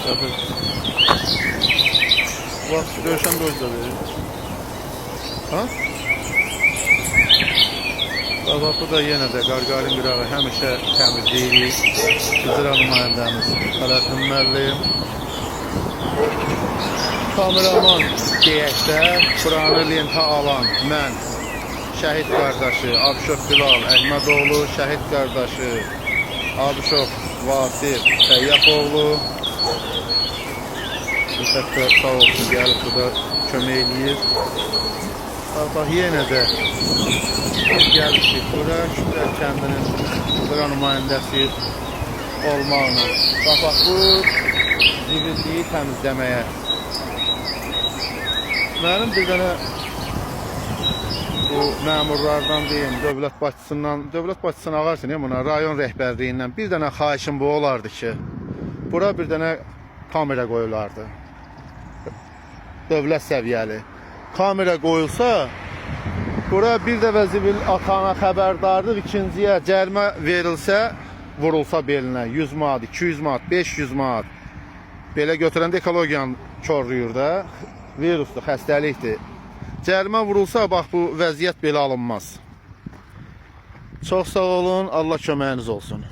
Tabii. Vaxt döyüşən də özdə verir. Ha? Baba, bu da yenə də Qarqarın qırağı həmişə təmizləyirik. İcra nümayəndəmiz Fələtin müəllim. Kameraman deyək də, buranı lentə alan mən, şəhid qardaşı Abşov Bilal Əhmədoğlu, şəhid qardaşı Abşov Vasif Təyyafoğlu. Mütəqqə sağ olsun, gəlib burada kömək eləyir. Bax, yenə də gəlmişik bura, Şükrər kəndinin bura nümayəndəsi olmaqla. Bax, bu zibilliyi təmizləməyə. Mənim bir dənə bu məmurlardan deyim, dövlət başçısından ağarsın ya buna, rayon rəhbərliyindən bir dənə xahişim bu olardı ki, bura bir dənə kamera qoyulardı. Dövlət səviyyəli. Kamera qoyulsa, bura bir dəfə zibil atana xəbərdarlıq, ikinciyə cərimə verilsə, vurulsa belinə 100 manat, 200 manat, 500 manat. Belə götürəndə ekologiyanı korluyur da, virusdur, xəstəlikdir. Cərimə vurulsa, bax bu vəziyyət belə alınmaz. Çox sağ olun, Allah köməyiniz olsun.